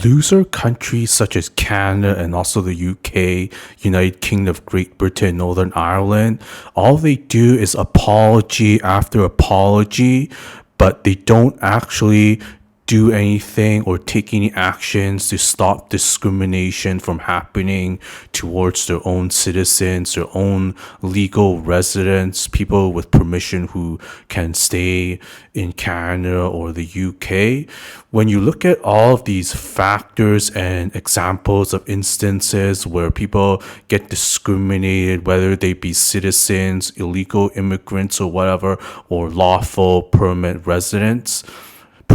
loser countries such as Canada and also the UK, United Kingdom of Great Britain, Northern Ireland, all they do is apology after apology, but they don't actually do anything or take any actions to stop discrimination from happening towards their own citizens, their own legal residents, people with permission who can stay in Canada or the UK. When you look at all of these factors and examples of instances where people get discriminated, whether they be citizens, illegal immigrants, or whatever, or lawful permanent residents, the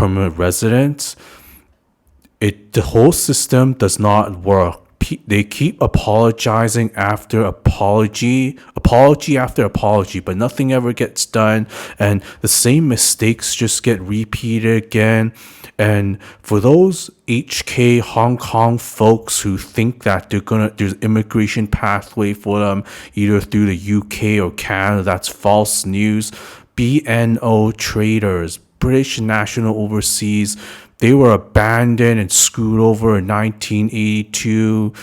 whole system does not work. They keep apologizing after apology after apology, but nothing ever gets done, and the same mistakes just get repeated again. And for those HK Hong Kong folks who think that there's immigration pathway for them either through the UK or Canada, that's false news. BNO traders, British National Overseas, they were abandoned and screwed over in 1982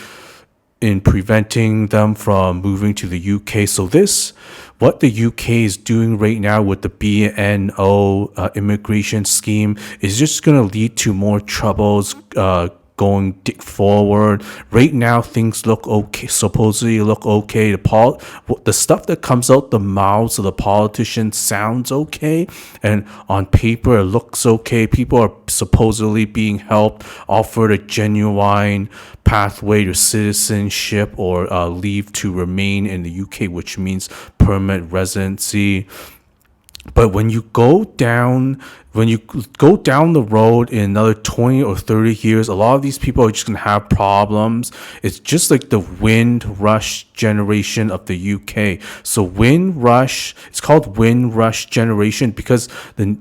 in preventing them from moving to the UK. So what the UK is doing right now with the BNO immigration scheme is just going to lead to more troubles going forward. Right now, things look okay, supposedly look okay. The stuff that comes out the mouths of the politicians sounds okay, and on paper it looks okay. People are supposedly being helped, offered a genuine pathway to citizenship or leave to remain in the UK, which means permanent residency. But when you go down the road in another 20 or 30 years, a lot of these people are just going to have problems. It's just like the Windrush generation of the UK. So it's called Windrush generation because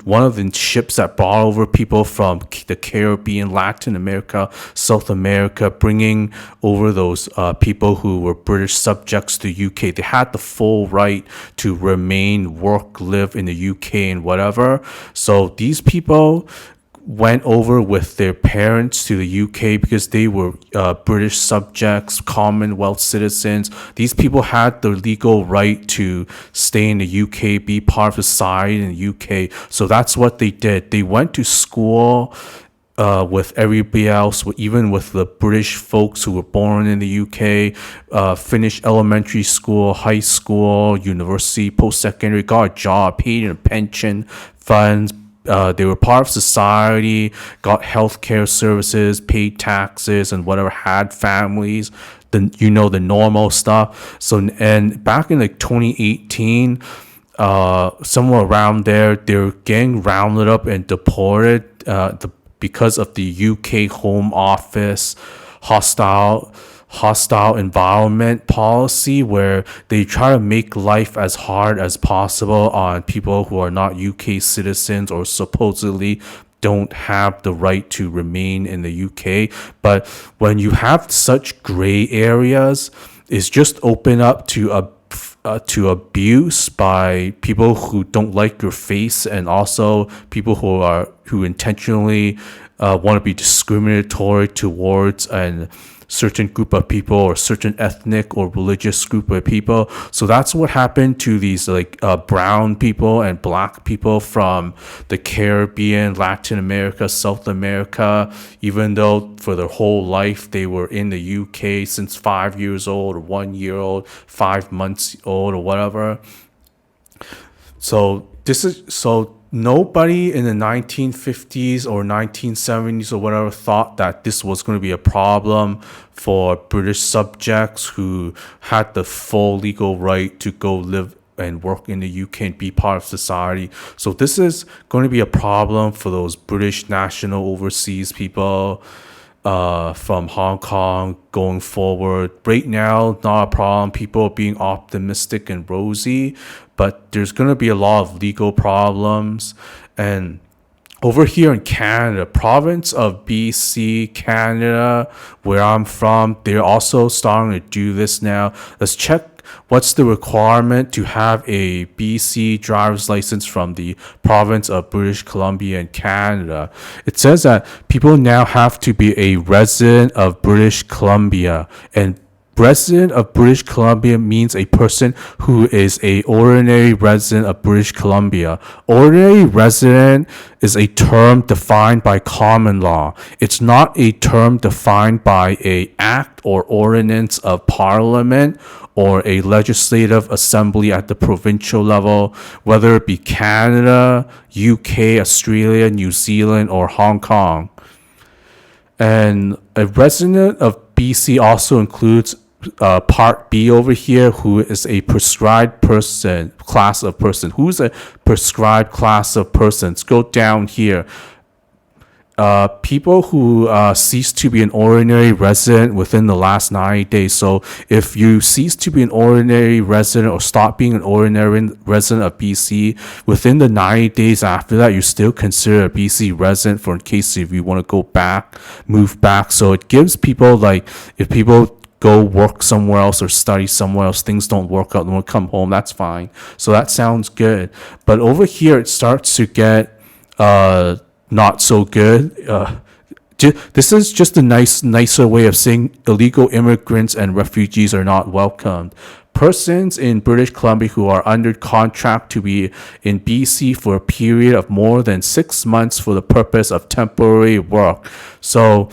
one of the ships that brought over people from the Caribbean, Latin America, South America, bringing over those people who were British subjects to UK, they had the full right to remain, work, live in the UK and whatever. So these people went over with their parents to the UK because they were British subjects, Commonwealth citizens. These people had the legal right to stay in the UK, be part of society in the UK. So that's what they did. They went to school with everybody else, even with the British folks who were born in the UK, finished elementary school, high school, university, post-secondary, got a job, paid in a pension, funds. They were part of society, got healthcare services, paid taxes, and whatever, had families, the normal stuff. So, and back in like 2018, somewhere around there, they're getting rounded up and deported because of the UK Home Office hostile environment policy, where they try to make life as hard as possible on people who are not UK citizens or supposedly don't have the right to remain in the UK. But when you have such gray areas, it's just open up to abuse by people who don't like your face, and also people who intentionally want to be discriminatory towards a certain group of people or certain ethnic or religious group of people. So that's what happened to these brown people and black people from the Caribbean, Latin America, South America, even though for their whole life they were in the UK since 5 years old or 1 year old, 5 months old or whatever. So nobody in the 1950s or 1970s or whatever thought that this was going to be a problem for British subjects who had the full legal right to go live and work in the UK and be part of society. So this is going to be a problem for those British national overseas people from Hong Kong going forward. Right now, not a problem. People are being optimistic and rosy, but there's going to be a lot of legal problems. And over here in Canada, province of BC, Canada, where I'm from, they're also starting to do this now. Let's check what's the requirement to have a BC driver's license from the province of British Columbia in Canada? It says that people now have to be a resident of British Columbia, and resident of British Columbia means a person who is a ordinary resident of British Columbia. Ordinary resident is a term defined by common law. It's not a term defined by a act or ordinance of parliament or a legislative assembly at the provincial level, whether it be Canada, UK, Australia, New Zealand, or Hong Kong. And a resident of BC also includes Part B over here, who is a prescribed person, class of person. Who's a prescribed class of persons? Go down here. People who cease to be an ordinary resident within the last 90 days. So if you cease to be an ordinary resident or stop being an ordinary resident of BC, within the 90 days after that, you're still considered a BC resident for in case if you want to go back, move back. So it gives people, like, if people go work somewhere else or study somewhere else, things don't work out, they want to come home, that's fine. So that sounds good. But over here, it starts to get not so good. This is just a nicer way of saying illegal immigrants and refugees are not welcomed. Persons in British Columbia who are under contract to be in BC for a period of more than 6 months for the purpose of temporary work. So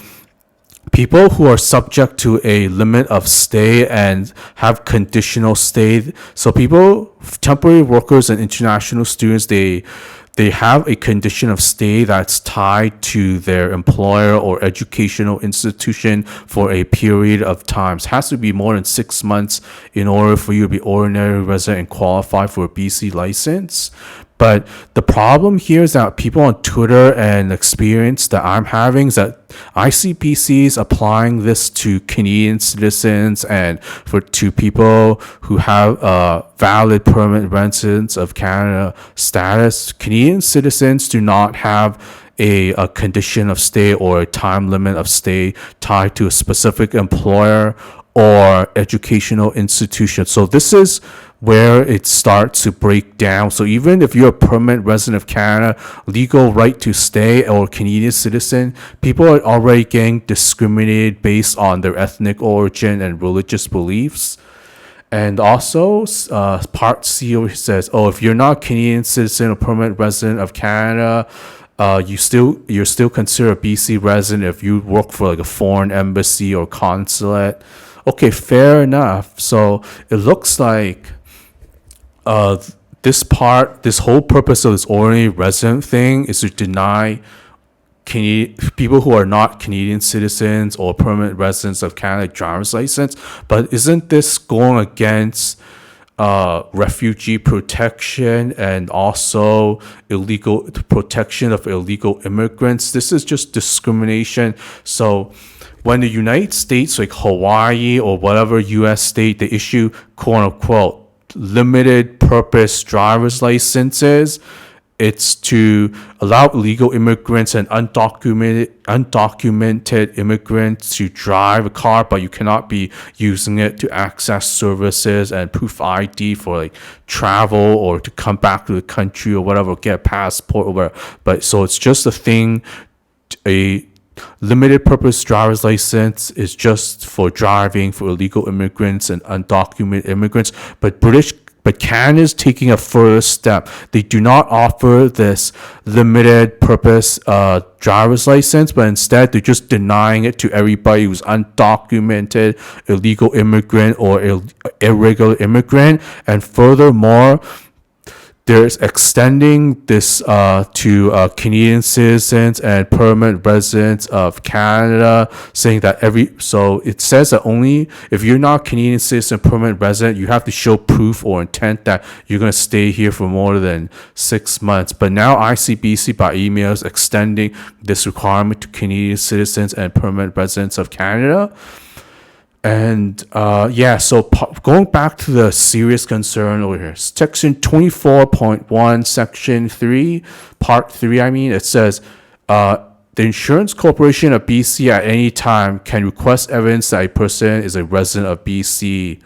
people who are subject to a limit of stay and have conditional stay. So temporary workers and international students, they have a condition of stay that's tied to their employer or educational institution for a period of time. It has to be more than 6 months in order for you to be ordinary resident and qualify for a BC license. But the problem here is that people on Twitter and experience that I'm having is that I see BCs applying this to Canadian citizens and to people who have valid permanent residence of Canada status. Canadian citizens do not have a condition of stay or a time limit of stay tied to a specific employer or educational institution. So this is where it starts to break down. So even if you're a permanent resident of Canada, legal right to stay, or Canadian citizen, people are already getting discriminated based on their ethnic origin and religious beliefs. And also, Part C says, if you're not a Canadian citizen or permanent resident of Canada, you're still considered a BC resident if you work for like a foreign embassy or consulate. Okay, fair enough. So it looks like this whole purpose of this ordinary resident thing is to deny people who are not Canadian citizens or permanent residents of Canada driver's license. But isn't this going against refugee protection and also illegal protection of illegal immigrants? This is just discrimination. So when the United States, like Hawaii or whatever U.S. state, they issue quote unquote limited purpose driver's licenses, it's to allow illegal immigrants and undocumented immigrants to drive a car, but you cannot be using it to access services and proof ID for like travel or to come back to the country or whatever, get a passport or whatever. But so it's just a thing, a limited purpose driver's license is just for driving for illegal immigrants and undocumented immigrants. But Canada's taking a further step. They do not offer this limited purpose driver's license, but instead they're just denying it to everybody who's undocumented, illegal immigrant or irregular immigrant. And furthermore, there's extending this to Canadian citizens and permanent residents of Canada, saying that so it says that only if you're not Canadian citizen, permanent resident, you have to show proof or intent that you're going to stay here for more than 6 months. But now ICBC by email is extending this requirement to Canadian citizens and permanent residents of Canada. And so going back to the serious concern over here, section 24.1, section 3, part 3, it says the Insurance Corporation of BC at any time can request evidence that a person is a resident of BC.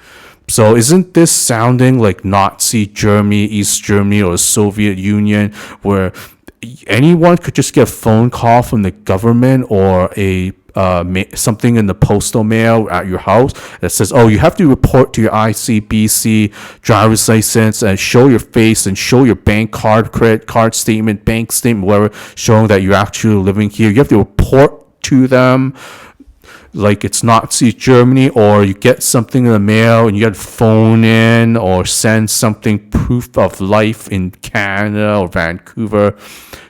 So isn't this sounding like Nazi Germany, East Germany, or the Soviet Union, where anyone could just get a phone call from the government or something in the postal mail at your house that says, "Oh, you have to report to your ICBC driver's license and show your face and show your bank card, credit card statement, bank statement, whatever, showing that you're actually living here. You have to report to them like it's Nazi Germany," or you get something in the mail and you got to phone in or send something proof of life in Canada or Vancouver.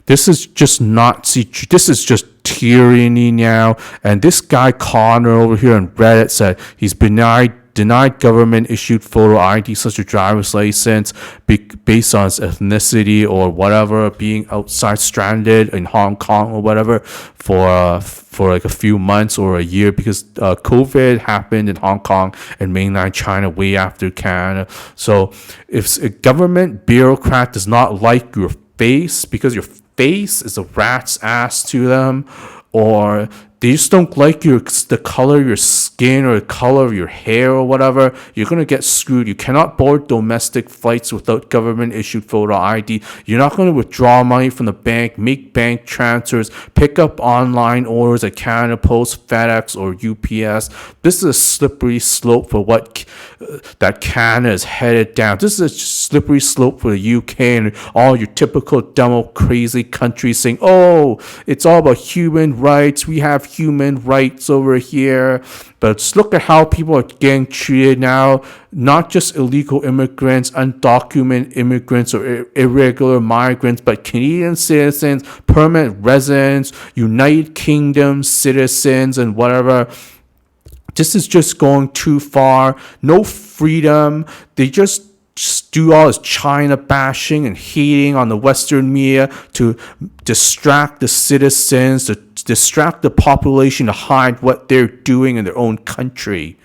This is just this is just tyranny now. And this guy Connor over here on Reddit said he's denied government issued photo ID such as driver's license based on his ethnicity or whatever, being outside stranded in Hong Kong or whatever for like a few months or a year, because COVID happened in Hong Kong and mainland China way after Canada. So if a government bureaucrat does not like your face because your face is a rat's ass to them, or they just don't like the color of your skin or the color of your hair or whatever, you're going to get screwed. You cannot board domestic flights without government issued photo ID. You're not going to withdraw money from the bank, make bank transfers, pick up online orders at Canada Post, FedEx, or UPS. This is a slippery slope for what that Canada is headed down. This is a slippery slope for the UK and all your typical demo crazy countries saying, "Oh, it's all about human rights. We have human rights over here." But just look at how people are getting treated now. Not just illegal immigrants, undocumented immigrants, or irregular migrants, but Canadian citizens, permanent residents, United Kingdom citizens, and whatever. This is just going too far. No freedom. They just do all this China bashing and hating on the Western media to distract the citizens, to distract the population, to hide what they're doing in their own country.